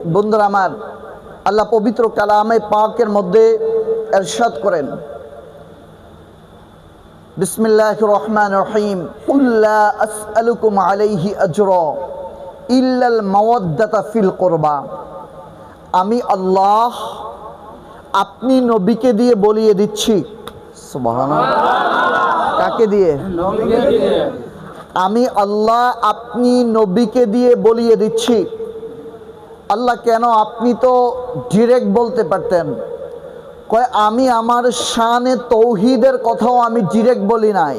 বন্ধুরা আমার, আল্লাহ পবিত্র কালামে পাকের মধ্যে ইরশাদ করেন, বিসমিল্লাহির রহমানির রহিম, কুল লা আসআলুকুম আলাইহি আজরা ইল্লাল মাওয়াদ্দাতা ফিল কুরবা। আমি আল্লাহ আপনি নবীকে দিয়ে বলিয়ে দিচ্ছি। সুবহানাল্লাহ। কাকে দিয়ে? নবীকে দিয়ে। আমি আল্লাহ আপনি নবীকে দিয়ে বলিয়ে দিচ্ছি। আল্লাহ কেন? আপনি তো ডিরেক্ট বলতে পারতেন। কয় আমি আমার শানে তৌহিদের কথাও আমি ডিরেক্ট বলি নাই,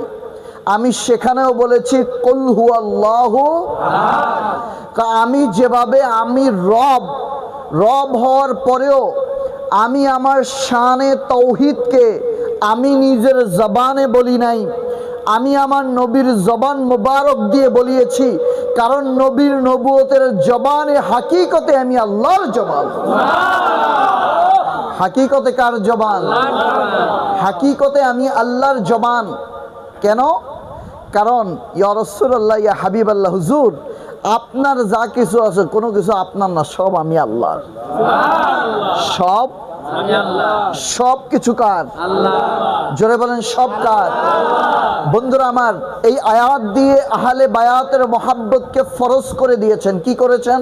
আমি সেখানেও বলেছি কুল হুয়াল্লাহু আহাদ। আমি যেভাবে আমি রব হওয়ার পরেও আমি আমার শানে তৌহিদকে আমি নিজের জবানে বলি নাই, আমি আমার নবীর জবান মোবারক দিয়ে বলিয়েছি। কারণ নবীর নবুয়তের জবানে হাকিকতে আমি আল্লাহর জবান। হাকিকতে কার জবান? হাকিকতে আমি আল্লাহর জবান। কেন? কারণ ইয়া রাসূলুল্লাহ, ইয়া হাবিবাল্লাহ, হুজুর আপনার যা কিছু আছে কোনো কিছু আপনার না, সব আমি আল্লাহর। সব কিছু কার? আল্লাহ। জোরে বলেন সব কার? বন্ধুরা আমার, এই আয়াত দিয়ে আহলে বায়াতের মহাব্বতকে ফরজ করে দিয়েছেন। কি করেছেন?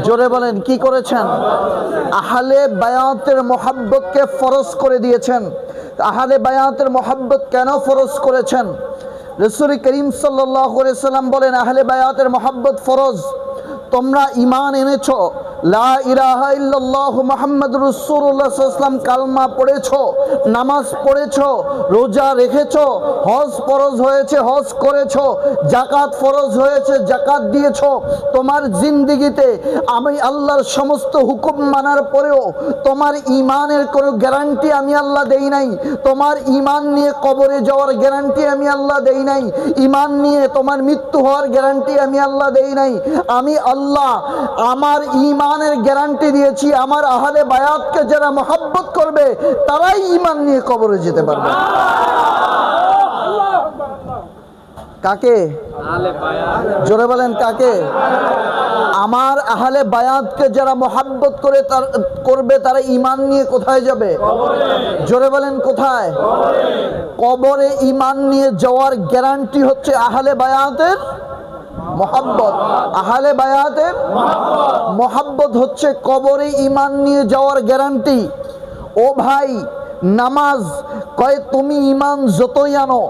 জোরে বলেন কি করেছেন? আহলে বায়াতের মহাব্বতকে ফরজ করে দিয়েছেন। আহলে বায়াতের মহাব্বত কেন ফরজ করেছেন? রাসূল করিম সাল্লাল্লাহু আলাইহি সাল্লাম বলেন, আহলে বায়াতের মহাব্বত ফরজ। তোমরা ঈমান এনেছো, লা ইলাহা ইল্লাল্লাহু মুহাম্মাদুর রাসূলুল্লাহ সাল্লাল্লাহু আলাইহি ওয়াসাল্লাম কালমা পড়েছো, নামাজ পড়েছো, রোজা রেখেছো, হজ ফরজ হয়েছে হজ করেছো, যাকাত ফরজ হয়েছে যাকাত দিয়েছো। তোমার জিন্দেগিতে আমি আল্লাহর সমস্ত হুকুম মানার পরেও তোমার ঈমানের কোনো গ্যারান্টি আমি আল্লাহ দেই নাই। তোমার ঈমান নিয়ে কবরে যাওয়ার গ্যারান্টি আমি আল্লাহ দেই নাই। ঈমান নিয়ে তোমার মৃত্যু হওয়ার গ্যারান্টি আমি আল্লাহ দেই নাই। আমি আল্লাহ আমার ঈমানের গ্যারান্টি দিয়েছি। আমার আহলে বায়াতকে যারা মহব্বত করবে তারাই ঈমান নিয়ে কবরে যেতে পারবে। কাকে? জোরে বলেন কাকে? আমার আহলে বায়াতকে যারা মহব্বত করবে তারা ঈমান নিয়ে কোথায় যাবে? জোরে বলেন কোথায়? কবরে ঈমান নিয়ে যাওয়ার গ্যারান্টি হচ্ছে আহলে বায়াতের মহব্বত। আহলে বায়াতের মহব্বত হচ্ছে কবরে ঈমান নিয়ে যাওয়ার গ্যারান্টি। ও ভাই, নামাজ কয় তুমি ঈমান যতই আনো,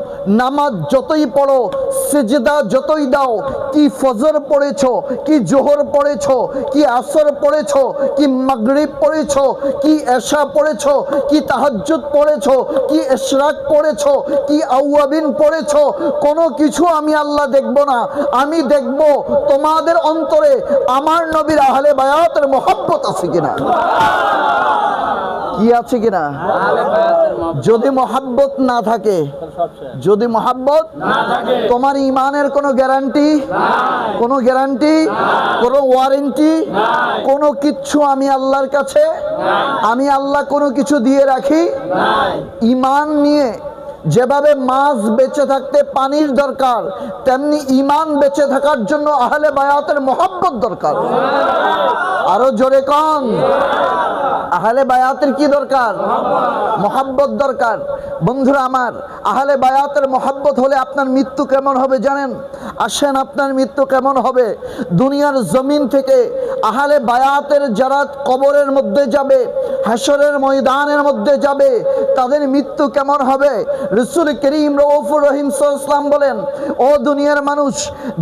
নামাজ যতই পড়ো, সিজদা যতই দাও, কি ফজর পড়েছো, কি জোহর পড়েছো, কি আসর পড়েছো, কি মাগরিব পড়েছো, কি এশা পড়েছো, কি তাহাজ্জুদ পড়েছো, কি ইশরাক পড়েছো, কি আওয়াবিন পড়েছো, কোনো কিছু আমি আল্লাহ দেখব না। আমি দেখব তোমাদের অন্তরে আমার নবীর আহলে বায়াতের মহব্বত আছে কিনা। কি আছে কিনা? যদি মহব্বত না থাকে, যদি মহব্বত তোমার ঈমানের কোনো গ্যারান্টি, কোনো গ্যারান্টি, কোনো ওয়ারেন্টি, কোনো কিচ্ছু আমি আল্লাহর কাছে, আমি আল্লাহ কোনো কিছু দিয়ে রাখি? ঈমান নিয়ে যেভাবে মাছ বেঁচে থাকতে পানির দরকার, তেমনি ঈমান বেঁচে থাকার জন্য আহলে বায়াতের মহব্বত দরকার। আরো জোরে কন, আহলে বায়াতের কি দরকার? মহব্বত দরকার। বন্ধুরা আমার, আহলে বায়াতের মহব্বত হলে আপনার মৃত্যু কেমন হবে জানেন? আসেন, আপনার মৃত্যু কেমন হবে? দুনিয়ার জমিন থেকে আহলে বায়াতের যারা কবরের মধ্যে যাবে, হাশরের ময়দানের মধ্যে যাবে, তাদের মৃত্যু কেমন হবে? রাসূল করিম রউফুর রহিম সাল্লাল্লাহু আলাইহি ওয়াসাল্লাম বলেন, ও দুনিয়ার মানুষ,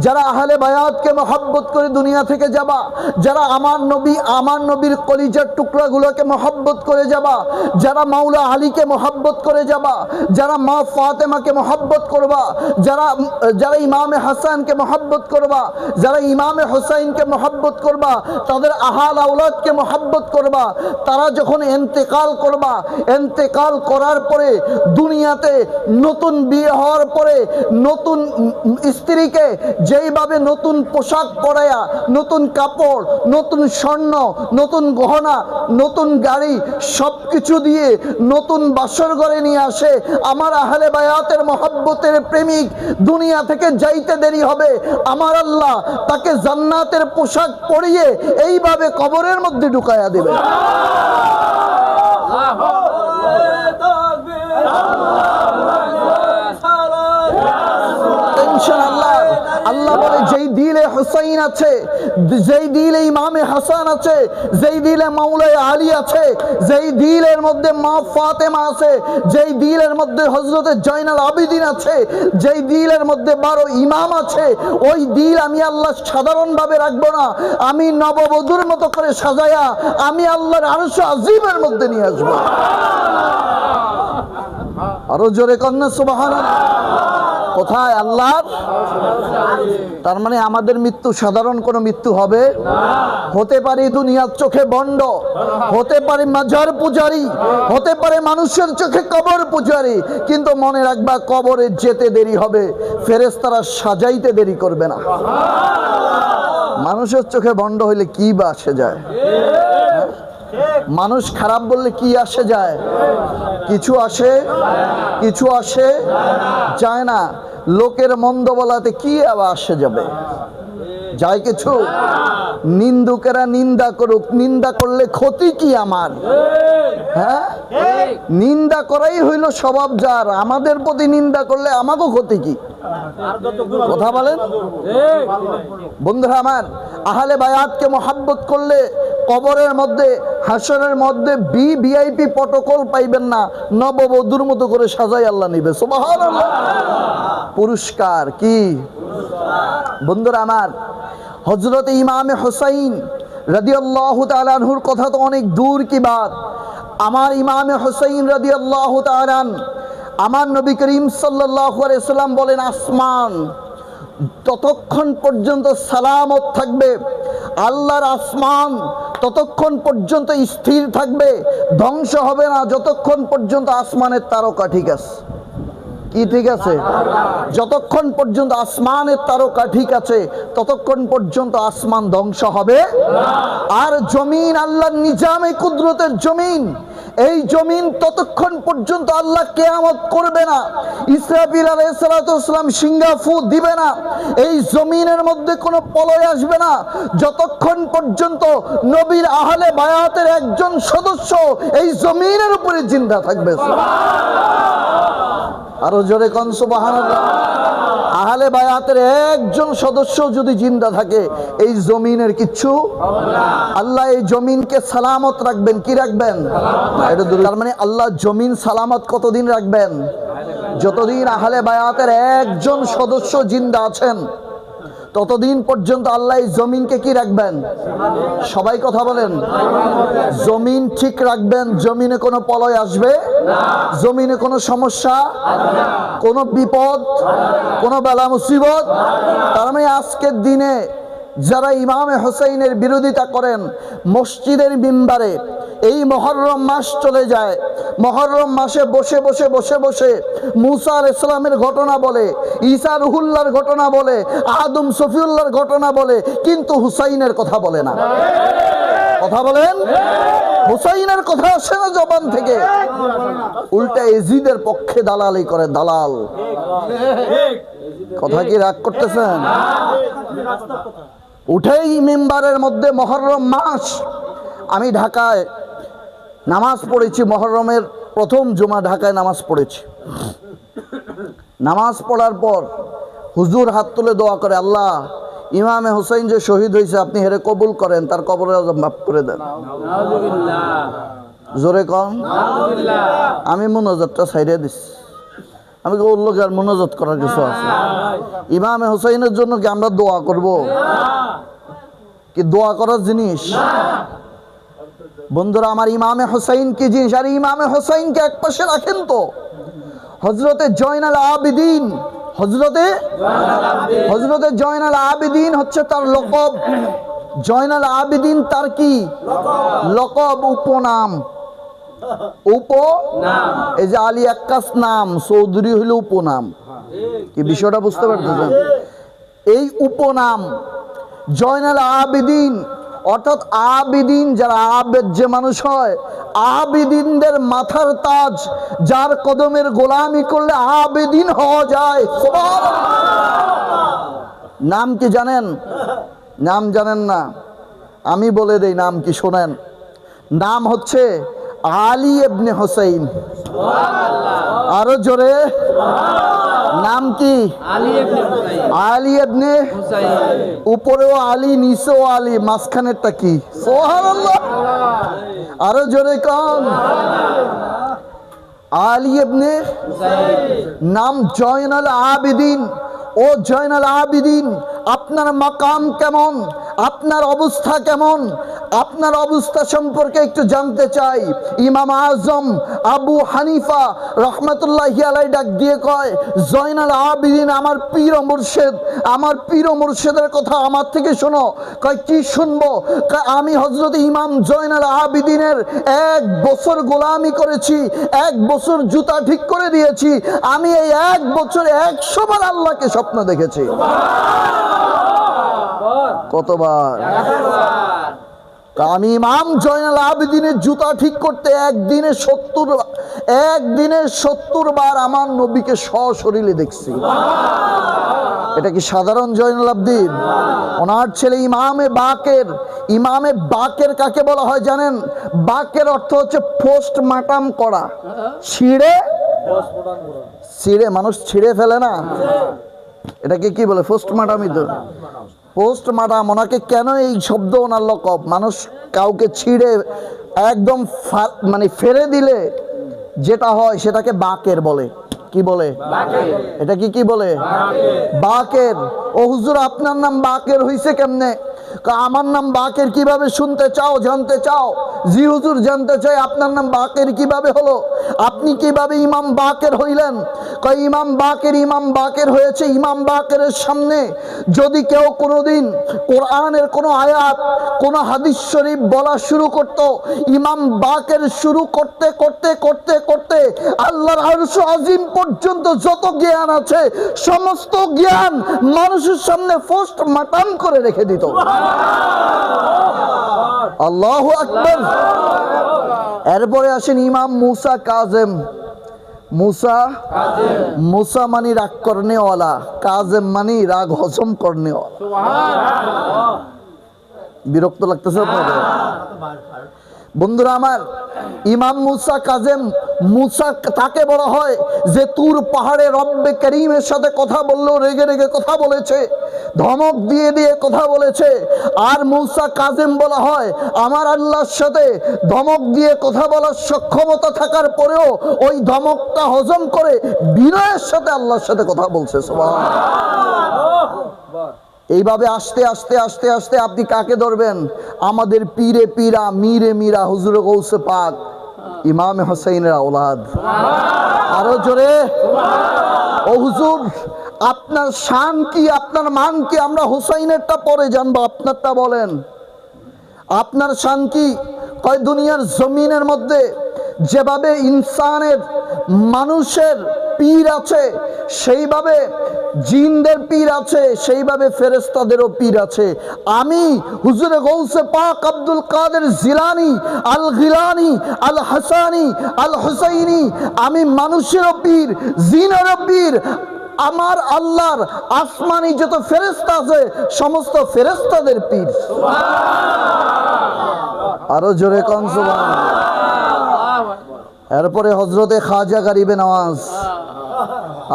যারা আহলে বায়াতকে মহব্বত করে দুনিয়া থেকে যাবা, যারা আমার নবীর কলিজার টুকরাগুলোকে মহব্বত করে যাবা, যারা মাওলা আলীকে মহব্বত করে যাবা, যারা মা ফাতেমাকে মহব্বত করবা, যারা ইমামে হাসানকে মহব্বত করবা, যারা ইমামে হুসাইনকে মহব্বত করবা, তাদের আহাল আওলাদকে মহব্বত করবা, তারা যখন ইন্তেকাল করবা, ইন্তেকাল করার পরে দুনিয়াতে নতুন বিয়ে হওয়ার পরে নতুন স্ত্রীকে যেইভাবে নতুন পোশাক পরায়া, নতুন কাপড়, নতুন স্বর্ণ, নতুন গহনা, নতুন গাড়ি সব কিছু দিয়ে নতুন বাসর ঘরে নিয়ে আসে, আমার আহলে বায়াতের মহব্বতের প্রেমিক দুনিয়া থেকে যাইতে দেরি হবে, আমার আল্লাহ তাকে জান্নাতের পোশাক পরিয়ে এইভাবে কবরের মধ্যে ঢুকায়া দেবে। আল্লাহ বলে যেই দিলে হুসাইন আছে, যেই দিলে ইমামে হাসান আছে, যেই দিলে মাওলায় আলী আছে, যেই দিলের মধ্যে মা ফাতেমা আছে, যেই দিলের মধ্যে হযরতে জয়নাল আবিদিন আছে, যেই দিলের মধ্যে 12 ইমাম আছে, ওই দিল আমি আল্লাহ সাধারণভাবে রাখবো না, আমি নববধূর মতো করে সাজায়া আমি আল্লাহর আরশ আজিমের মধ্যে নিয়ে আসবো। আরো জোরে কন্যা সুবহানাল্লাহ। কোথায়? আল্লাহর। তার মানে আমাদের মৃত্যু সাধারণ কোনো মৃত্যু হবে? হতে পারে দুনিয়ার চোখে বন্ড, হতে পারে মাজার পূজারি, হতে পারে মানুষের চোখে কবর পূজারি, কিন্তু মনে রাখবা কবরে যেতে দেরি হবে, ফেরেশতারা সাজাইতে দেরি করবে না। মানুষের চোখে বন্ড হইলে কি বা আসে যায়? মানুষ খারাপ বললে কি আসে যায়? কিছু আসে, কিছু আসে যায় না। লোকের মন্দ বলাতে কি আবার আসে যাবে? যায় কিছু? নিন্দুকেরা নিন্দা করুক, নিন্দা করলে ক্ষতি কি আমার? হ্যাঁ, নিন্দা করাই হইল স্বভাব যার, আমাদের প্রতি নিন্দা করলে আমাকেও ক্ষতি কি? কথা বলেন বন্ধুরা আমার। আহলে বায়াতকে মহাব্বত করলে কবরের মধ্যে, হাসরের মধ্যে ভিআইপি প্রটোকল পাইবেন না, নববধূর মতো করে সাজাই আল্লাহ নিবে। সুবহানাল্লাহ। পুরস্কার কি বন্ধুরা আমার? হযরত ইমামে হুসাইন রাদিয়াল্লাহু তাআলা আনহুর কথা তো অনেক দূর কি বাত। আমার ইমামে হুসাইন রাদিয়াল্লাহু তাআলা আমার নবী করিম সাল্লাল্লাহু আলাইহি সাল্লাম বলেন, আসমান ততক্ষণ পর্যন্ত সালামত থাকবে, আল্লাহর আসমান ততক্ষণ পর্যন্ত স্থির থাকবে, ধ্বংস হবে না যতক্ষণ পর্যন্ত আসমানের তারকা ঠিক আছে। কি ঠিক আছে? যতক্ষণ পর্যন্ত আসমানের তারকা ঠিক আছে ততক্ষণ পর্যন্ত আসমান ধ্বংস হবে। আর জমিন আল্লাহর নিজামে কুদরতের জমিন, এই জমিন ততক্ষণ পর্যন্ত আল্লাহ কিয়ামত করবে না, ইসরাফিল আলাইহিস সালাতু ওয়াস সালাম সিংহাফু দিবে না, এই জমিনের মধ্যে কোনো প্রলয় আসবে না যতক্ষণ পর্যন্ত নবীর আহলে বায়াতের একজন সদস্য এই জমিনের উপরে জিন্দা থাকবে। আরো জোরে কোন সুবহানাল্লাহ। আহলে বায়াতের একজন সদস্য যদি জিন্দা থাকে এই জমিনের কিচ্ছু আল্লাহ এই জমিনকে সালামত রাখবেন। কি রাখবেন? তার মানে আল্লাহ জমিন সালামত কতদিন রাখবেন? যতদিন আহলে বায়াতের একজন সদস্য জিন্দা আছেন ততদিন পর্যন্ত আল্লাহ এই জমিনকে কি রাখবেন? সবাই কথা বলেন। জমিন ঠিক রাখবেন, জমিনে কোনো প্রলয় আসবে না, জমিনে কোনো সমস্যা, কোনো বিপদ, কোনো বালা মুসিবত। তার মানে আজকের দিনে যারা ইমামে হুসাইনের বিরোধিতা করেন, মসজিদের মিম্বারে এই মুহররম মাস চলে যায়, মুহররম মাসে বসে বসে বসে বসে মুসা আলাইহিস সালামের ঘটনা বলে, ঈসা রুহুল্লাহর ঘটনা বলে, আদম সফিউল্লাহর ঘটনা বলে, কিন্তু হুসাইনের কথা বলে না। কথা বলেন। হুসাইনের কথা আসে না জবান থেকে, উল্টা এজিদের পক্ষে দালালি করে। দালাল। কথা কি রাগ করতেছেন? উঠেই মিম্বারের মধ্যে মুহররম মাস, আমি ঢাকায় নামাজ পড়েছি, মুহররমের প্রথম জুমা ঢাকায় নামাজ পড়েছি। নামাজ পড়ার পর হুজুর হাত তুলে দোয়া করে, আল্লাহ ইমামে হুসাইন যে শহীদ হয়েছে আপনি হেরে কবুল করেন, তার কবরে মাফ করে দেন। জোরে কন। আমি মুনাজাতটা ছাইড়ে দিচ্ছি। আমি ওর লোক আর মুনাজাত করার কিছু আছে? ইমামে হুসাইনের জন্য কি আমরা দোয়া করব? কি দোয়া করার জিনিস? বন্ধুরা আমার, ইমামে হুসাইন কি জিনিস? আর ইমামে হুসাইনকে এক পাশে রাখেন তো। হযরতে জয়নাল আবিদিন, হযরতে জয়নাল আবিদিন হচ্ছে তার লকব। জয়নাল আবিদিন তার কি লকব, উপনাম। উপনাম। এই যে আলী আক্কাস নাম, চৌধুরী হইল উপনাম। কি বিষয়টা বুঝতে পারতেছেন? এই উপনাম জয়নাল আবেদিন, অর্থাৎ আবেদিন যারা, আবেদ যে মানুষ হয়, আবেদিনদের মাথার তাজ, যার কদমের গোলামি করলে আবেদিন হওয়া যায়। নাম কি জানেন? নাম জানেন না? আমি বলে দেই নাম কি, শোনেন। নাম হচ্ছে আলী ইবনে হুসাইন। আরো জোরে, নাম কি? আলী ইবনে হুসাইন। উপরেও আলী, নিচেও আলী, মাঝখানেরটা কি? সুবহানাল্লাহ। আরো জোরে কোন? আলী ইবনে হুসাইন। নাম জয়নাল আবেদিন। ও জয়নাল আবেদিন, আপনার মাকাম কেমন? আপনার অবস্থা কেমন? আপনার অবস্থা সম্পর্কে একটু জানতে চাই। ইমাম আজম আবু হানিফা রহমতুল্লাহি আলাইহি ডাক দিয়ে কয়, জয়নাল আবেদিন আমার পীর ও মুর্শিদ, আমার পীর ও মুর্শিদের কথা আমার থেকে শোনো। কয় কি শুনবো? কয় আমি হযরত ইমাম জয়নাল আবেদিনের 1 বছর গোলামি করেছি, 1 বছর জুতা ঠিক করে দিয়েছি। আমি এই 1 বছরে 100 বার আল্লাহকে স্বপ্ন দেখেছি। কতবার? আমি ইমাম জয়নাল আবেদিনের জুতা ঠিক করতে একদিনে 70 বার আমার নবীকে সশরীরে দেখছি। এটা কি সাধারণ জয়নাল আবেদিন? ওনার ছেলে ইমামে বাকের। ইমামে বাকের কাকে বলা হয় জানেন? বাকের অর্থ হচ্ছে পোস্টমার্টাম করা। ছিঁড়ে মানুষ ছিঁড়ে ফেলে না, এটাকে কি বলে? পোস্টমার্টামই তো। পোস্টমার্টাম, ওনাকে কেন এই শব্দ ওনার লকব? মানুষ কাউকে ছিঁড়ে একদম মানে ফেলে দিলে যেটা হয় সেটাকে বাকের বলে। কি বলে? এটা কি বলে? বাকের। ও হুজুর, আপনার নাম বাকের হইছে কেমনে? আমার নাম বাকের কিভাবে শুনতে চাও, জানতে চাও? জি হুজুর, জানতে চাই আপনার নাম বাকের কিভাবে হলো, আপনি কিভাবে ইমাম বাকের হইলেন? কয় ইমাম বাকের হয়েছে ইমাম বাকেরের সামনে যদি কেউ কোনোদিন কোরআনের কোনো আয়াত, কোনো হাদিস শরীফ বলা শুরু করত, ইমাম বাকের শুরু করতে করতে করতে করতে আল্লাহর আরশ আজিম পর্যন্ত যত জ্ঞান আছে সমস্ত জ্ঞান মানুষের সামনে পোস্টমার্টাম করে রেখে দিত। আল্লাহু আকবার। এরপরে আসেন ইমাম মুসা কাজেম। মুসা মানি রাগ করনেওয়ালা, কাজেম মানি রাগ হজম করনেওয়ালা। বিরক্ত লাগতেছে আপনাদের? বন্ধুরা আমার, ইমাম মুসা কাজেম, মুসা তাকে বলা হয় যে তুর পাহাড়ে রব্বে করিমের সাথে কথা বললেও রেগে রেগে কথা বলেছে, ধমক দিয়ে দিয়ে কথা বলেছে। আর মুসা কাজেম বলা হয় আমার আল্লাহর সাথে ধমক দিয়ে কথা বলার সক্ষমতা থাকার পরেও ওই ধমকটা হজম করে বিনয়ের সাথে আল্লাহর সাথে কথা বলছে। এইভাবে আস্তে আস্তে আস্তে আস্তে আপনি কাকে ধরবেন? আমাদের পীরে পীরা, মিরে মীরা, হুজুরে গৌসে পাক ইমামে হুসাইনের আওলাদ। আরো জোরে, ও হুজুর আপনার শান কি, আপনার মান কি? আমরা হুসাইনেরটা পরে জানবো, আপনারটা বলেন। আপনার শান কি? কয় দুনিয়ার জমিনের মধ্যে যেভাবে ইনসানের, মানুষের পীর আছে, সেইভাবে জিনদের পীর আছে, সেইভাবে ফেরেশতাদেরও পীর আছে। আমি হুজুরে গৌসে পাক আব্দুল কাদের জিলানী আল গিলানী আল হাসানী আল হুসাইনী, আমি মানুষেরও পীর, জিনেরও পীর। আমার আল্লাহর আসমানি যত ফেরেশতা আছে সমস্ত ফেরেশতাদের পীর। আরো জোরে কোন সুবহানাল্লাহ। এরপরে হযরতে খাজা গরিবে নওয়াজ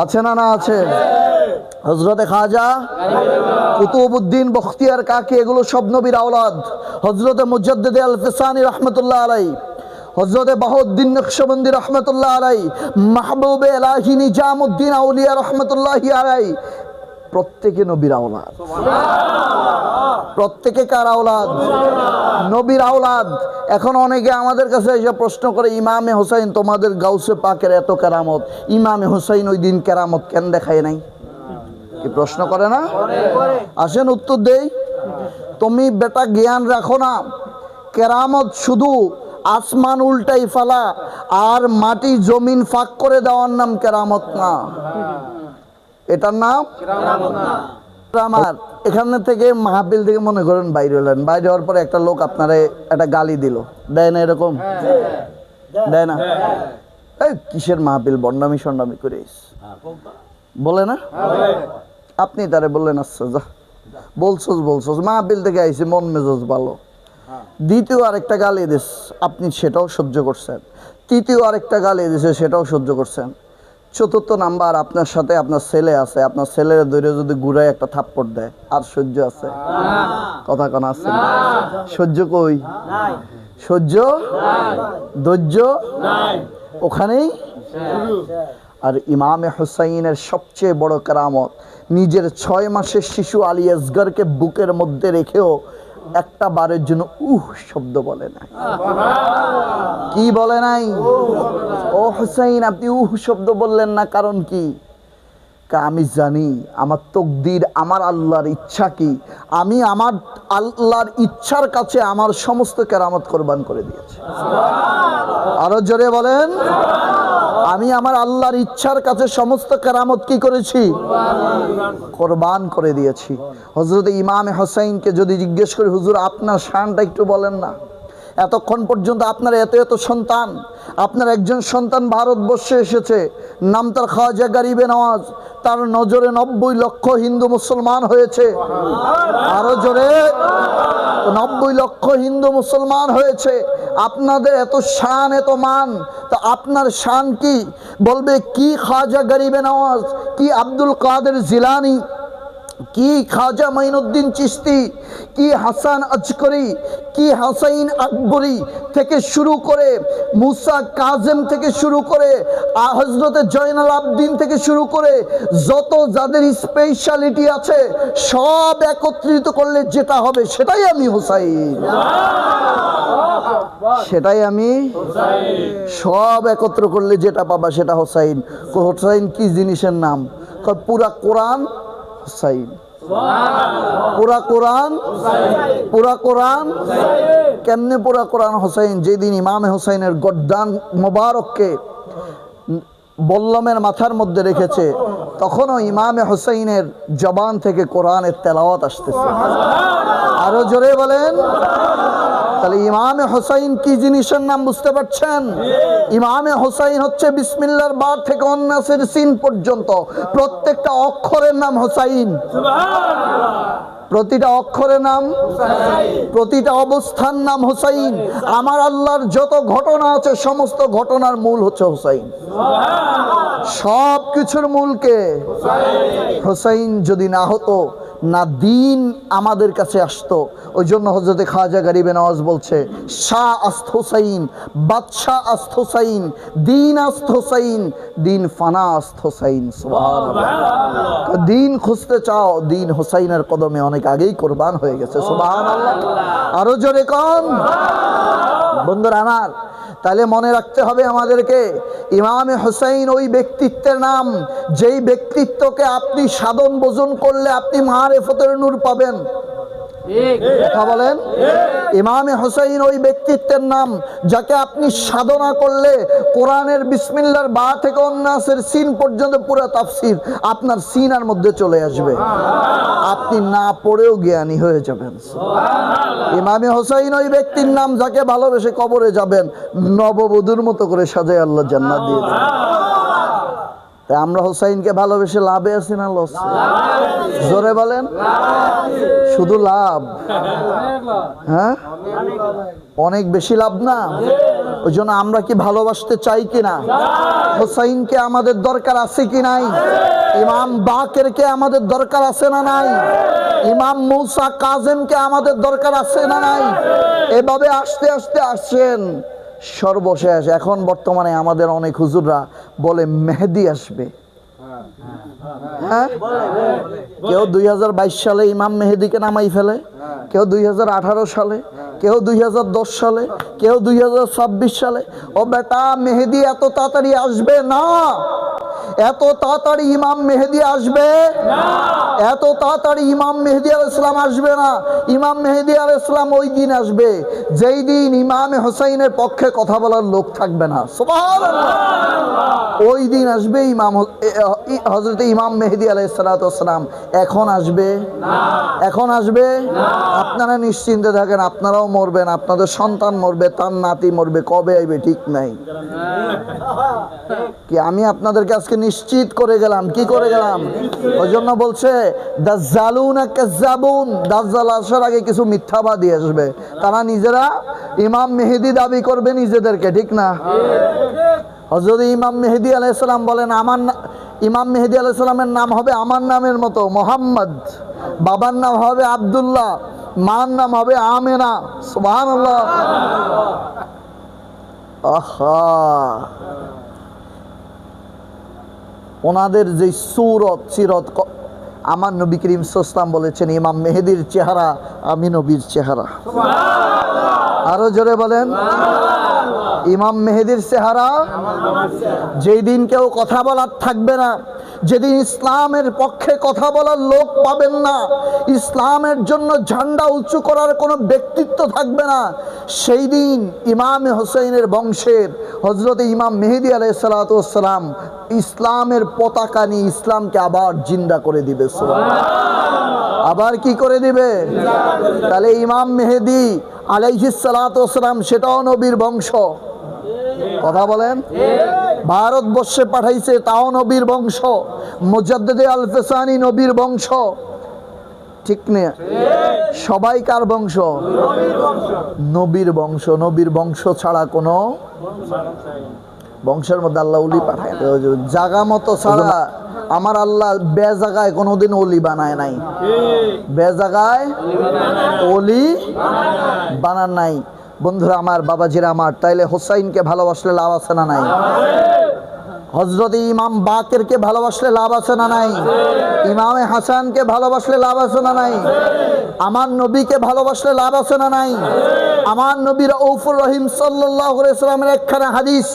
আছে না? না আছে। হযরতে খাজা কুতুবউদ্দিন বখতিয়ার কাকি, এগুলো সব নবীর আওলাদ। হযরতে মুজাদ্দিদ আল ফিসানি রহমতুল্লাহ আলাইহি, হযরতে বাহাউদ্দিন নকশবন্দি রহমতুল্লাহ আলাইহি, মাহবুবে ইলাহি নিজামউদ্দিন আউলিয়া রহমতুল্লাহি আলাইহি, প্রত্যেকে নবীর আওলাদ। প্রত্যেকে কার আওলাদ? নবীর আওলাদ। এখন অনেকে আমাদের কাছে এসে প্রশ্ন করে, ইমামে হুসাইন তোমাদের গাউসে পাকের এত কেরামত, ইমামে হুসাইন ওই দিন কেরামত কেন দেখায় নাই? কি প্রশ্ন করে না? আসেন উত্তর দেই। তুমি বেটা জ্ঞান রাখো না, কেরামত শুধু আসমান উল্টাই ফেলা আর মাটি জমিন ফাঁক করে দেওয়ার নাম কেরামত না, এটার নাম আমার। এখানে থেকে মাহফিল থেকে মনে করেন বাইরে হলেন, বাইরে হওয়ার পরে একটা লোক আপনারে একটা গালি দিল, দেয় না এরকম? দেয় না? এই কিসের মাহফিল, বন্ডামি সন্ডামি করে বলে না? আপনি তারে বললেন আচ্ছা যা, বলছস মাহফিল থেকে আইসি, মন মেজাজ ভালো। দ্বিতীয় আরেকটা গালি দিস, আপনি সেটাও সহ্য করছেন। তৃতীয় আরেকটা গালি দিছে, সেটাও সহ্য করছেন। চতুর্থ নাম্বার, আপনার সাথে আপনার ছেলে আছে, আপনার ছেলের দৈরে যদি ঘুরায় একটা থাপ্পড় দেয়, আর সহ্য আছে? কথা কোন আছে? সহ্য কই? সহ্য ধৈর্য ওখানেই। আর ইমামে হুসাইনের সবচেয়ে বড় কেরামত, নিজের 6 মাসের শিশু আলী আসগরকে বুকের মধ্যে রেখেও একটা বারের জন্য শব্দ বলে নাই। কি বলে নাই? ও হুসাইন, আপনি শব্দ বললেন না, কারণ কি? আমি জানি আমার তকদির, আমার আল্লাহর ইচ্ছা কি। আমি আমার আল্লাহর ইচ্ছার কাছে আমার সমস্ত কেরামত কোরবান করে দিয়েছি। আরো জোরে বলেন, আমি আমার আল্লাহর ইচ্ছার কাছে সমস্ত কেরামত কি করেছি? কোরবান করে দিয়েছি। হযরত ইমামে হোসাইনকে যদি জিজ্ঞেস করি, হুজুর আপনার শানটা একটু বলেন না। এতক্ষণ পর্যন্ত আপনার এত সন্তান, আপনার একজন সন্তান ভারতবর্ষে এসেছে, নাম তার খাওয়াজা গরিবে নওয়াজ, তার নজরে 90 লক্ষ হিন্দু মুসলমান হয়েছে। আরো জোরে, 90 লক্ষ হিন্দু মুসলমান হয়েছে। আপনাদের এত শান, এত মান, তো আপনার শান কি? বলবে কি খাওয়াজা গরিবে নওয়াজ, কি আব্দুল কাদের জিলানি, কি খাজা মাইনুদ্দিন চিশতি, কি হাসান আজকরি, কি হুসাইন আকবরি থেকে শুরু করে, মুসা কাজেম থেকে শুরু করে, হযরতে জয়নাল আবদিন থেকে শুরু করে, যত যাদের স্পেশালিটি আছে সব একত্রিত করলে যেটা হবে সেটাই আমি হুসাইন। সেটাই আমি সব একত্র করলে যেটা পাবা সেটা হুসাইন। হুসাইন কি জিনিসের নাম? পুরা কোরআন হুসাইন, পুরা কোরআন, পুরা কোরআন। কেমনে পুরা কোরআন হুসাইন? যেদিন ইমামে হুসাইনের গর্দান মোবারককে বল্লমের মাথার মধ্যে রেখেছে, তখনও ইমামে হুসাইনের জবান থেকে কোরআনের তেলাওয়াত আসতেছে। আরো জোরে বলেন। তাহলে ইমামে হুসাইন কি জিনিসের নাম বুঝতে পারছেন? ইমামে হুসাইন হচ্ছে বিসমিল্লাহর বার থেকে অন্নাসের সিন পর্যন্ত প্রত্যেকটা অক্ষরের নাম হুসাইন। প্রতিটা অক্ষরের নাম, প্রতিটা অবস্থার নাম হুসাইন। আমার আল্লাহর যত ঘটনা আছে সমস্ত ঘটনার মূল হচ্ছে হুসাইন। সব কিছুর মূলকে হুসাইন যদি না হতো, না দিন আমাদের কাছে আসতো। ওই জন্য হযরতে খাজা গরিবে নওয়াজ বলছে, শাহ আস্ত হুসাইন, বাদশাহ আস্ত হুসাইন, দিন আস্ত হুসাইন, দিন ফানা আস্ত হুসাইন। সুবহানাল্লাহ। দিন খুঁজতে চাও, দিন হুসাইনের কদমে অনেক আগেই কোরবান হয়ে গেছে। সুবহানাল্লাহ। আরো জোরে কোন। বন্ধুরা আমার, তাহলে মনে রাখতে হবে আমাদেরকে, ইমামে হুসাইন ওই ব্যক্তিত্বের নাম যেই ব্যক্তিত্বকে আপনি সাধন ভোজন করলে আপনি মারিফতের নূর পাবেন। কথা বলেন। ইমামে হুসাইন ওই ব্যক্তিত্বের নাম যাকে আপনি সাধনা করলে কোরআনের বিসমিল্লাহর বা থেকে অন্নাসের সিন পর্যন্ত পুরো তাফসীর আপনার সিনার মধ্যে চলে আসবে, আপনি না পড়েও জ্ঞানী হয়ে যাবেন। ইমামে হুসাইন ওই ব্যক্তির নাম যাকে ভালোবেসে কবরে যাবেন, নববধূর মতো করে সাজায় আল্লাহ জান্নাত দিয়ে দেবেন। তাই আমরা হুসাইনকে ভালোবেসে লাভে আছি না লস? জোরে বলেন। শুধু লাভ? হ্যাঁ, অনেক বেশি লাভ না? ওই জন্য আমরা কি ভালোবাসতে চাই কিনা? হুসাইনকে আমাদের দরকার আছে কি নাই? ইমাম বাকেরকে আমাদের দরকার আছে না নাই? ইমাম মুসা কাজেমকে আমাদের দরকার আছে না নাই? এভাবে আস্তে আস্তে আসছেন। সর্বশেষ এখন বর্তমানে আমাদের অনেক হুজুররা বলে মেহেদি আসবে। হ্যাঁ, কেউ 2022 সালে ইমাম মেহেদিকে নামাই ফেলে, কেউ 2018 সালে, কেউ 2010 সালে, কেউ 2026 সালে। ও বেটা, মেহেদি এত তাড়াতাড়ি আসবে না। এত তাড়াতাড়ি ইমাম মেহেদী আসবে না, এত তাড়াতাড়ি ইমাম মেহেদী আলাইহিস সালাম আসবে না। ইমাম মেহেদী আলাইহিস সালাম ওই দিন আসবে যেই দিন ইমাম হোসেইনের পক্ষে কথা বলার লোক থাকবে না। সুবহানাল্লাহ। ওই দিন আসবে হযরত ইমাম মেহেদী আলাইহিস সালাম। এখন আসবে না, এখন আসবে না। আপনারা নিশ্চিন্তে থাকেন, আপনারাও মরবেন, আপনাদের সন্তান মরবে, তার নাতি মরবে, কবে আইবে ঠিক নাই। কি আমি আপনাদেরকে আজকে নিশ্চিত করে গেলাম, কি করে গেলাম? ওই জন্য বলছে দাজ্জালুনা কাজ্জাবুন, দাজ্জাল আসার আগে কিছু মিথ্যাবাদী আসবে, তারা নিজেরা ইমাম মেহেদী দাবি করবে নিজেদেরকে, ঠিক না? হযরত ইমাম মেহেদী আলাইহিস সালাম বলেন, ইমাম মেহেদী আলাইহিস সালামের নাম হবে আমার নামের মতো মোহাম্মদ, বাবার নাম হবে আব্দুল্লাহ, মার নাম হবে আমেনা। সুবহানাল্লাহ। আহা, ওনাদের যে সুরত সিরত, আমার নবী করিম সাল্লাল্লাহু আলাইহি ওয়াসাল্লাম বলেছেন ইমাম মেহেদীর চেহারা আমি নবীর চেহারা। আরো জোরে বলেন, ইমাম মেহেদীর চেহারা। যেই দিন কেউ কথা বলার থাকবে না, যেদিন ইসলামের পক্ষে কথা বলার লোক পাবেন না, ইসলামের জন্য ঝান্ডা উঁচু করার কোনো ব্যক্তিত্ব থাকবে না, সেই দিন ইমাম হোসেইনের বংশের হযরত ইমাম মেহেদী আলাইহিস সালাতু ওয়াস সালাম ইসলামের পতাকা নিয়ে ইসলামকে আবার জিন্দা করে দিবে। আবার কি করে দিবে? তাহলে ইমাম মেহেদী আলাইহিস সালাতু ওয়াস সালাম সেটাও নবীর বংশ। কথা বলেন, ভারতবর্ষে পাঠাইছে তাও নবীর বংশ, মুজাদ্দিদে আল ফিসানি নবীর বংশ, ঠিক না? সবাই কার বংশ? নবীর বংশ। নবীর বংশ ছাড়া কোনো বংশের মধ্যে আল্লাহ ওলি পাঠায় জাগা মতো ছাড়া আমার আল্লাহ বেজাগায় কোনোদিন ওলি বানায় নাই, বেজাগায় ওলি বানান নাই। বন্ধুরা আমার, বাবাজিরা আমার, তাইলে হোসাইনকে ভালোবাসলে লাভ আছে না নাই? হযরত ইমাম বাকেরকে ভালোবাসলে লাভ আছে না নাই? ইমামে হাসানকে ভালোবাসলে লাভ আছে না নাই? আমার নবীকে ভালোবাসলে লাভ আছে না নাই? আমার নবী রাউফুর রহিম সাল্লাল্লাহু আলাইহি সাল্লামের একখানা হাদিস,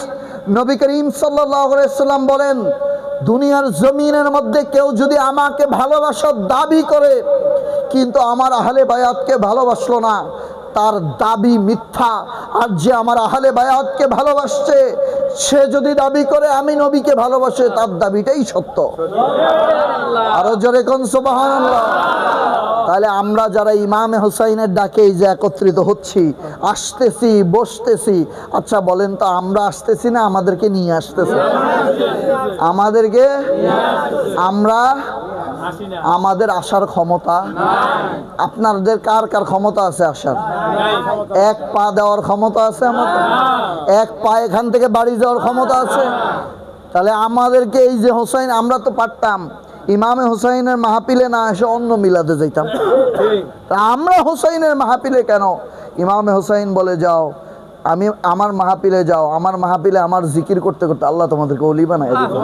নবী করিম সাল্লাল্লাহু আলাইহি সাল্লাম বলেন, দুনিয়ার জমিনের মধ্যে কেউ যদি আমাকে ভালোবাসার দাবি করে কিন্তু আমার আহলে বায়াতকে ভালোবাসলো না, তার দাবি মিথ্যা। আর যে আমার আহলে বায়াতকে ভালোবাসছে সে যদি দাবি করে আমি নবীকে ভালোবাসে, তার দাবিটাই সত্য। আরো জোরে কোন সুবহানাল্লাহ। তাহলে আমরা যারা ইমামে হোসাইনের ডাকে এই যে একত্রিত হচ্ছি, আসতেছি, বসতেছি, আচ্ছা বলেন তো আমরা আসতেছি না আমাদেরকে নিয়ে আসতেছে? আমাদেরকে আমরা আমাদের আসার ক্ষমতা, আপনাদের কার কার ক্ষমতা আছে আসার? এক পা দেওয়ার ক্ষমতা আছে আমাদের? এক পা এখান থেকে বাড়ি যাওয়ার ক্ষমতা আছে? তাহলে আমাদেরকে এই যে হোসাইন, আমরা তো পারতাম ইমামে হোসাইনের মাহফিলে না এসে অন্য মিলাতে যাইতাম, আমরা হোসাইনের মাহফিলে কেন? ইমামে হোসাইন বলে যাও, আমি আমার মাহফিলে যাও, আমার মাহফিলে আমার জিকির করতে করতে আল্লাহ তোমাদেরকে ওলি বানায় দিবে।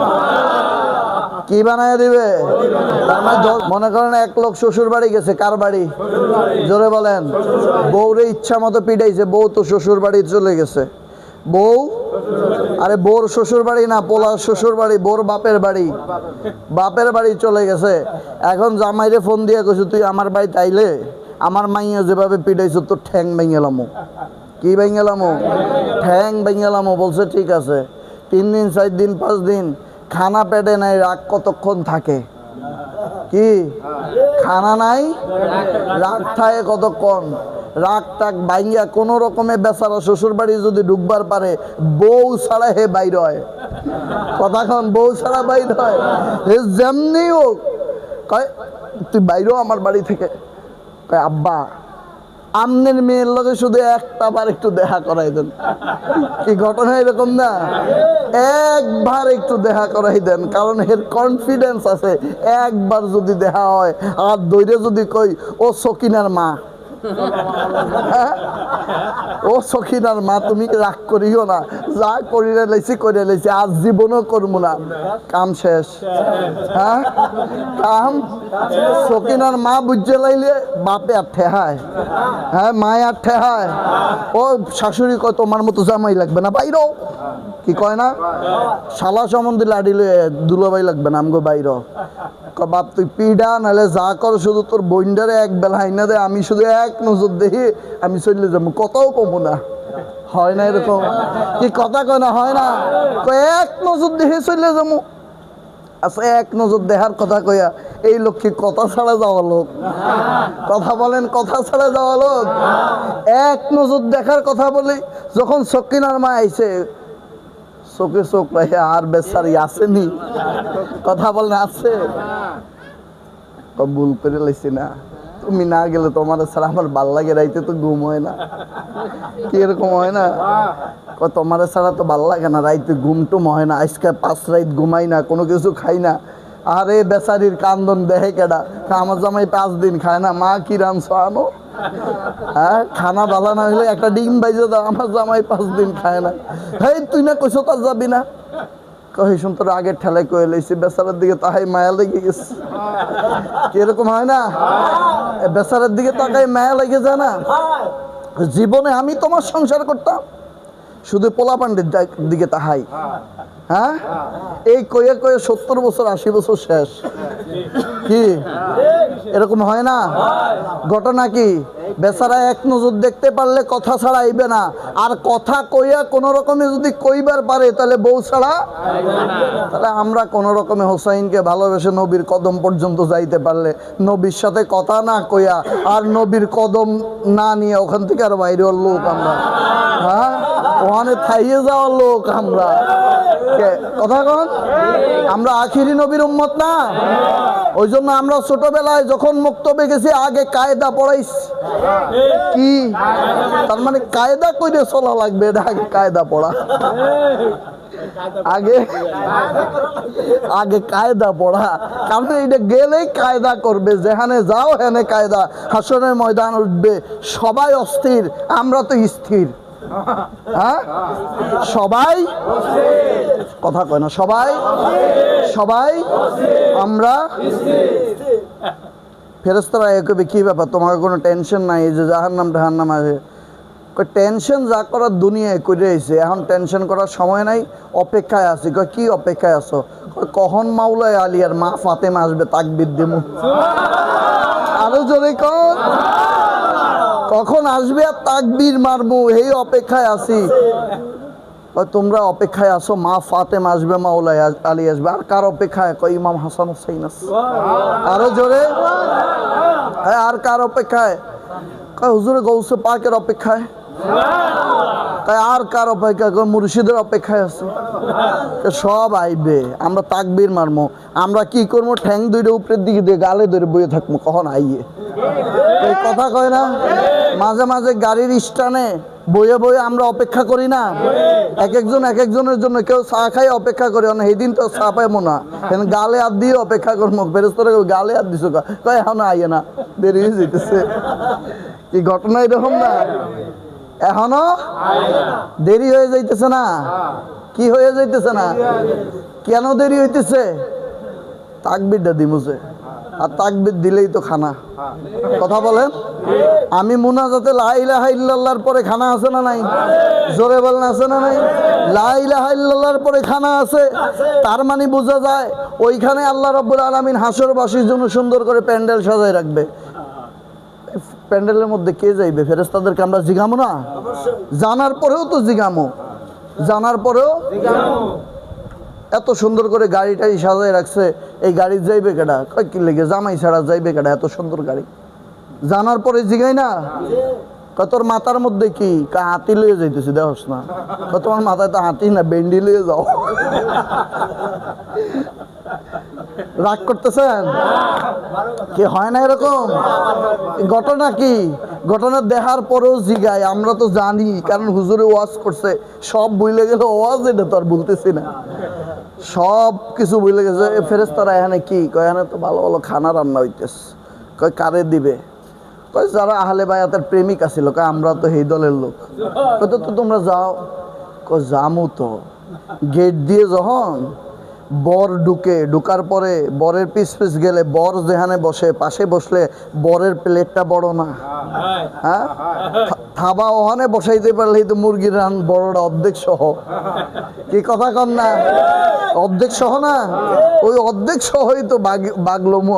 কি বানায় দিবে? তার মানে মনে করেন এক লোক শ্বশুর বাড়ি গেছে, কার বাড়ি? জোরে বলেন। বউরে ইচ্ছা মতো পিটাইছে, বউ তো শ্বশুর বাড়ি চলে গেছে। বউ, আরে বউর শ্বশুর বাড়ি না, পোলার শ্বশুর বাড়ি, বউর বাপের বাড়ি, বাপের বাড়ি চলে গেছে। এখন জামাইরে ফোন দিয়ে কইছে তুই আমার বাড়িতে আইলে আমার মাইয়া যেভাবে পিটাইছো তোর ঠ্যাং ভেঙেলামো। কি ভেঙেলামো? ঠ্যাং ভেঙেলামো। বলছে ঠিক আছে। 3 দিন 4 দিন 5 দিন খানা পেটে নাই, রাগ কতক্ষণ থাকে? কি খানা নাই, রাগ থাকে কতক্ষণ? রাগ টাক ভাইয়া কোন রকমে বেচারা শ্বশুর বাড়ি যদি ঢুকবার পারে, বউ ছাড়া হে বাইর হয়। কথাক্ষণ বউ ছাড়া বাইর হয়। হে যেমনি হোক কয় তুই বাইরও আমার বাড়ি থেকে। কয় আব্বা আমনের মেয়ের লগে শুধু একটা বার একটু দেখা করাই দেন। কি ঘটনা এরকম না? একবার একটু দেখা করাই দেন, কারণ এর কনফিডেন্স আছে একবার যদি দেখা হয়। আর দৈরে যদি কই ও সকিনার মা, হ্যাঁ? ও সখিনার মা, তুমি রাগ করিও না, যা করিলে লাইছি করে লাইছি, আজ জীবনও করবো না, কাম শেষ। হ্যাঁ, কাম। সখিনার মা বুঝে লাইলে বাপে আর ঠেহায়, হ্যাঁ মায় আর ঠেহায়। ও শাশুড়ি কয় তোমার মতো জামাই লাগবে না, বাইর। কি কয় না, শালা সম্বন্ধে লাডিলে দুলাভাই লাগবে না, আমগো বাইর। বাপ তুই পিডা নাহলে যা কর, শুধু তোর বইন্ডারে এক বেলা হাইনা দে, আমি শুধু এক নজর দেখি আমি চলে যাবো, কথাও কমো না। হয় না এরকম? কি কথা কয় না, হয় না? এক নজর দেখে চলে যাবো। আচ্ছা, এক নজর দেখার কথা কইয়া এই লোক কি কথা ছাড়া যাওয়া লোক? কথা বলেন, কথা ছাড়া যাওয়া লোক? এক নজর দেখার কথা বলি, যখন সকিনার মা আইছে চোখে চোখ রাখে, আর বেচারি আসেনি, কথা বলেন আছে? ভুল করে লাইছি না, তুমি না গেলে তোমার ছাড়া আমার ভাল লাগে, রাইতে তো ঘুম হয় না। কি এরকম হয় না? তোমার ছাড়া তো ভাল লাগে না, রাইতে ঘুম টুম হয় না, আজকে 5 রাত ঘুমাই না, কোনো কিছু খাই না। আরে বেচারির কান্দন দেহে কেডা, আমার জামাই 5 দিন খায় না, মা কি রাঁধছো আনো, হ্যাঁ খানা ভালো না হলে একটা ডিম বাইজে দাও, আমার জামাই 5 দিন খায় না। হেই তুই না কইছো তার যাবি না, কই শুন তোর আগের ঠেলায় কয়ে লইছি, বেচারার দিকে তাহাই মায়া লেগে গেছে। কিরকম হয় না? বেচারার দিকে তাকাই মায়া লেগে যায় না? জীবনে আমি তোমার সংসার করতাম, শুধু পোলা পান্ডের দিকে তাহাই। হ্যাঁ, এই কয়ে কয়ে 70 বছর 80 বছর শেষ। কি এরকম হয় না? ঘটনা কি? বেচারা এক নজর দেখতে পারলে কথা ছাড়া আইবে না, আর কথা কইয়া কোন রকমে যদি কইবার পারে তাহলে বউ ছাড়া। তাহলে আমরা কোন রকমে হোসাইনকে ভালোবেসে নবীর কদম পর্যন্ত যাইতে পারলে, নবীর সাথে কথা না কইয়া আর নবীর কদম না নিয়ে ওখান থেকে আর বাইরে লোক আমরা, হ্যাঁ ওখানে থাইয়ে যাওয়ার লোক আমরা। কথা কন, আমরা আখিরি নবীর উম্মত না? ওই জন্য আমরা ছোটবেলায় যখন মুক্তবে গেছি আগে কায়দা পড়াইছি। কি তার মানে? কায়দা কইরে চলা লাগবে, এটা আগে কায়দা পড়া, আগে আগে কায়দা পড়া। কারণ এটা গেলেই কায়দা করবে, যেখানে যাও হেনে কায়দা। হাসরের ময়দান উঠবে, সবাই অস্থির, আমরা তো স্থির। হ্যাঁ, সবাই কথা কয় না, সবাই সবাই আমরা। ফেরেশতারা কবে কি ব্যাপার, তোমার কোনো টেনশন নাই, এই যে জাহান্নাম টাহান্নাম আছে, টেনশন যা করার দুনিয়ায় করে এসে, এখন টেনশন করার সময় নাই, অপেক্ষায় আছি। কি অপেক্ষায় আছো? কখন মাওলায় আলিয়ার মা ফাতেমা আসবে তাকবীর দেবো। আরো জোরে কন, কখন আসবে আর তাকবীর মারবো, এই অপেক্ষায় আছি। তোমরা অপেক্ষায় আসো, মা ফাতেমা আসবে, মাওলায় আলী আসবে। আর কার অপেক্ষায়? কয় ইমাম হাসান হুসাইন আছে। আরো জোরে, আর কার অপেক্ষায়? কয় হুজুরে গৌসে পাকের অপেক্ষায়। তাই আর কার অপেক্ষা? মুর্শিদের অপেক্ষায় আছে। সব আইবে, আমরা তাকবীর মারবো। আমরা কি করবো? ঠ্যাং দুইটা উপরের দিকে দিয়ে গালে ধরে বইয়ে থাকবো, কখন আইয়ে। এই কথা কয় না? মাঝে মাঝে গাড়ির স্ট্যান্ডে বইয়ে বইয়ে আমরা অপেক্ষা করি না? এক একজন এক একজনের জন্য, কেউ চা খাই অপেক্ষা করি না, এই দিন তো চা পাইবো না, গালে হাত দিয়ে অপেক্ষা করবো। ফেরেশতারা গালে হাত দিছো, কয় এখন আইয়ে না, দেরি হয়ে যেতেছে। কি ঘটনা এরকম না? এখনো দেরি হয়ে যাইতেছে না? কি হয়ে যাইতেছে না? কেন দেরি হইতেছে? তাকবীরটা দিমুছে, আর তাকবীর দিলেই তো খানা। কথা বলেন, আমি মুনাজাতে লা ইলাহা ইল্লাল্লাহর পরে খানা আছে না নাই? জোরে বলেন, আছে না নাই? লা ইলাহা ইল্লাল্লাহর পরে খানা আছে, তার মানে বোঝা যায় ওইখানে আল্লাহ রাব্বুল আলামিন হাসরবাসীর জন্য সুন্দর করে প্যান্ডেল সাজায় রাখবে। প্যান্ডেলের মধ্যে কে যাইবে? ফেরেশতাদেরকে আমরা জিগামো না? জানার পরেও তো জিগামো, জানার পরেও এত সুন্দর করে গাড়ি টাড়ি সাজায় রাখছে, এই গাড়ি যাইবে কেডা? কয় কি লেগে? জামাই ছাড়া যাইবে কেডা এত সুন্দর গাড়ি? জানার পরে জিগাই না? কয় তোর মাথার মধ্যে কি? হাতি লইয়ে যাইতেছি, দেখোস না? কয় তোমার মাথায় তো হাতি না, বেন্ডি লইয়ে যাও। রাগ করতেছেন কি? হয় না এরকম? ঘটনা কি? ঘটনা দেখার পরেও জিগায়, আমরা তো জানি, কারণ হুজুরে ওয়াজ করছে, সব ভুলে গেল। ওয়াজ এটা তো আর বলতেছি না, সব কিছু ভুলে গেছে। ফেরেশতারা এখানে কি কয়? এখানে তো ভালো ভালো খানা রান্না হইতেছে। কয় কারে দিবে? কয় যারা আহলে বায়াতের প্রেমিক আছিল, কয় আমরা তো এই দলের লোক। কয় তো তোমরা যাও। কয় জামু তো। গেট দিয়ে যখন বর ঢুকার পরে বরের পিছ গেলে বর যেখানে বসে পাশে বসলে বরের প্লেটটা বড় না, হ্যাঁ, থাবা ওখানে বসাইতে পারলেই তো মুরগির রান বড়টা অর্ধেক সহ। কি কথা কন না? অর্ধেক সহ না, ওই অর্ধেক সহই তো বাগলমু।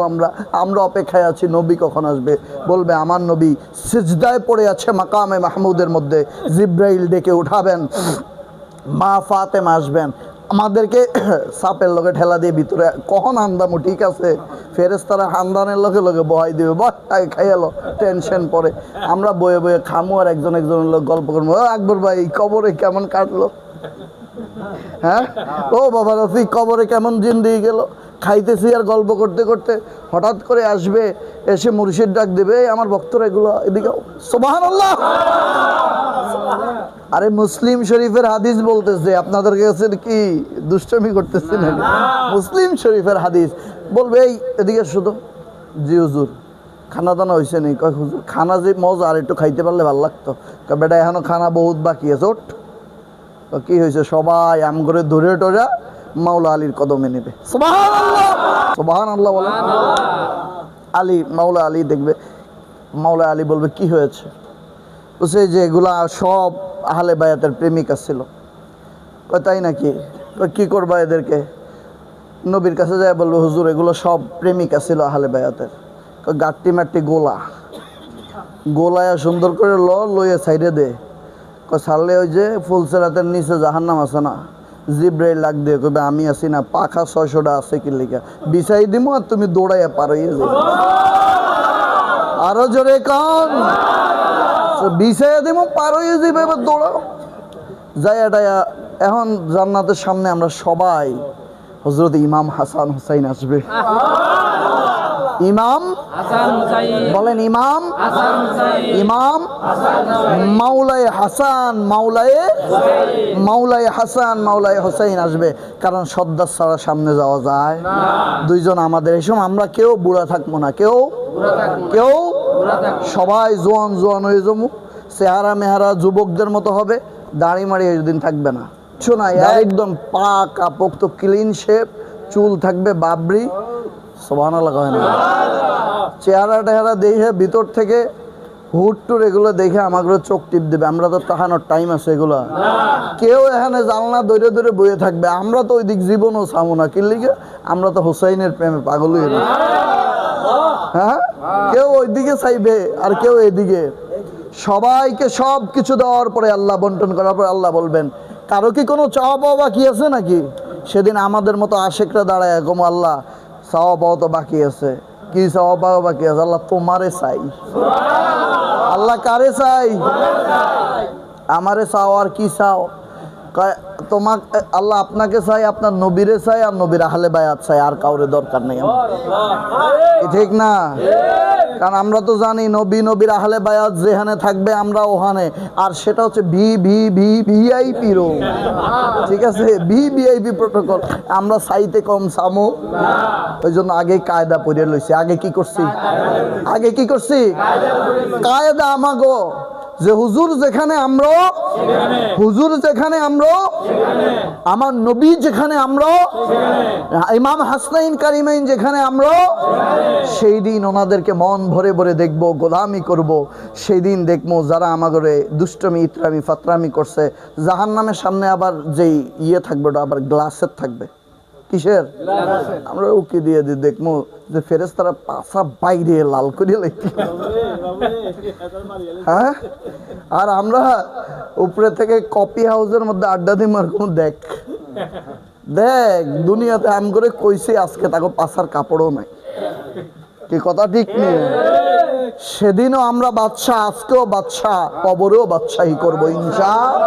আমরা অপেক্ষায় আছি নবী কখন আসবে। বলবে আমার নবী সিজদায় পড়ে আছে মাকামে মাহমুদের মধ্যে, জিব্রাইল ডেকে উঠাবেন, মা ফাতেমা আসবেন, আমাদেরকে সাপের লগে ঠেলা দিয়ে ভিতরে কখন হান্দামু। ঠিক আছে, ফেরেশতারা হান্দানের লগে লগে বহাই দিবে, বহাই খাইয়ালো, টেনশন পরে আমরা বয়ে বয়ে খামু আর একজনের লোক গল্প করবো, আকবর ভাই কবরে কেমন কাটলো, হ্যাঁ, ও বাবা রফিক কবরে কেমন জিন্দেগি গেল। খাইতেছি আর গল্প করতে করতে হঠাৎ করে আসবে, এসে মুর্শিদ ডাক দেবে, আমার ভক্তরা এগুলো এদিকে সুবহানাল্লাহ। আরে মুসলিম শরীফের হাদিস বলতেছে, আপনাদের কাছে কি দুষ্টমি করতেছি না? মুসলিম শরীফের হাদিস বলবে, এই এদিকে শুধু, জি হুজুর খানা দানা হয়েছে নি? কয় হুজুর খানা যে মজা, আর একটু খাইতে পারলে ভালো লাগতো। কয় বেটা এখনো খানা বহুত বাকি আছে, ওঠ। কি হয়েছে? সবাই আম করে ধরে টরা মাওলা আলীর কদমে নেবে। সুবহানাল্লাহ, সুবহানাল্লাহ বলে। আলী, মাওলা আলী দেখবে, মাওলা আলী বলবে কি হয়েছে? বলছে যে এগুলা সব আহলে বায়াতের প্রেমিকা ছিল। কয় তাই নাকি? কি করবা এদেরকে? নবীর কাছে যায় বলবে, হুজুর এগুলো সব প্রেমিকা ছিল আহলে বায়াতের। গাট্টি মাট্টি গোলায়া সুন্দর করে লইয়ে সাইডে দে। ছাড়লে ওই যে ফুলসেরাতের নিচে জাহান্নাম আছে না, জিব্রাইল লাগ দিয়ে কবে আমি আছি না, পাখা 600টা আছে কি লিখা বিছাই দিমু আর তুমি দৌড়াইয়া পার হইয়া যাবে। আরো জোরে কান, বিছাইয়া দিমু পার হইয়া যাবে, এবার দৌড়াও। যাই এটাইয়া এখন জান্নাতের সামনে আমরা সবাই, হযরত ইমাম হাসান হুসাইন আসবে। ইমাম বলেন, ইমাম ইমাম মাওলায়ে হাসান, মাওলায়ে হাসান, মাওলায়ে হুসাইন আসবে। কারণ সর্দার ছাড়া সামনে যাওয়া যায় দুইজন আমাদের। এই সময় আমরা কেউ বুড়া থাকবো না, কেউ সবাই জোয়ান হয়ে যাবো। চেহারা মেহারা যুবকদের মতো হবে, দাড়ি মাড়ি দিন থাকবে না, শোনা একদম পাকা পোক্ত ক্লিন শেপ, চুল থাকবে বাবরি। সুবহানাল্লাহ কয় না? চেহারা টেহারা দেখে ভিতর থেকে হুটটুর এগুলো দেখে আমাকে চোখ টিপ দেবে। আমরা তো তাহানোর টাইম আছে এগুলা। কেউ এখানে জানলা ধরে ধরে বয়ে থাকবে, আমরা তো ওই দিক জীবনও চাবো না। কি লিগে? আমরা তো হুসাইনের প্রেমে পাগল হয়ে না। হ্যাঁ, কেউ ওইদিকে চাইবে আর কেউ এদিকে। সবাইকে সব কিছু দেওয়ার পরে আল্লাহ বন্টন করার পরে আল্লাহ বলবেন, কারো কি কোনো চাওয়া পাওয়া বাকি আছে নাকি? সেদিন আমাদের মতো আশেকরা দাঁড়ায় কম, আল্লাহ চাওয়া পাওয়া তো বাকি আছে। কি চাওয়া পাওয়া বাকি আছে? আল্লাহ তোমারে চাই। আল্লাহ কারে চাই? আমারে চাও। আর কি চাও? তোমাকে আল্লাহ আপনাকে চাই, আপনার নবীরে চাই, আর নবীর আহলে বায়াত চাই, আর কাউরে দরকার নেই। ঠিক না? কারণ আমরা তো জানি নবীর আহলে বায়াত যেখানে থাকবে আমরা ওখানে, আর সেটা হচ্ছে ভিআইপি রুম। ঠিক আছে, ভিআইপি প্রটোকল। আমরা চাইতে কম সামো, ওই জন্য আগে কায়দা পড়ে লইছি। আগে কি করছি? কায়দা আমাগো যে হুজুর যেখানে আমরা, আমার নবী যেখানে আমরা, ইমাম হাসনাইন কারিমাইন যেখানে আমরা, সেই দিন ওনাদেরকে মন ভরে ভরে দেখবো, গোলামি করব। সেই দিন দেখবো যারা আমাগরে দুষ্টমি ইতরামি ফাতরামি করছে, জাহান্নামের সামনে আবার যেই থাকবে, ওটা আবার গ্লাসের থাকবে। কিসের? আমরা উকি দিয়ে দেখবো যে ফেরেশতারা পাছা বাইরে লাল করে লাইতে। হ্যাঁ, আর আমরা উপরে থেকে কপি হাউসের মধ্যে আড্ডা দিই মার কোন দেখ দুনিয়াতে আম করে কইছে আজকে তাকে পাছার কাপড়ও নাই। কি কথা ঠিক নেই? সেদিনও আমরা বাদশা, আজকেও বাদশা, কবরেও বাদশাহী করবো ইনশাআল্লাহ।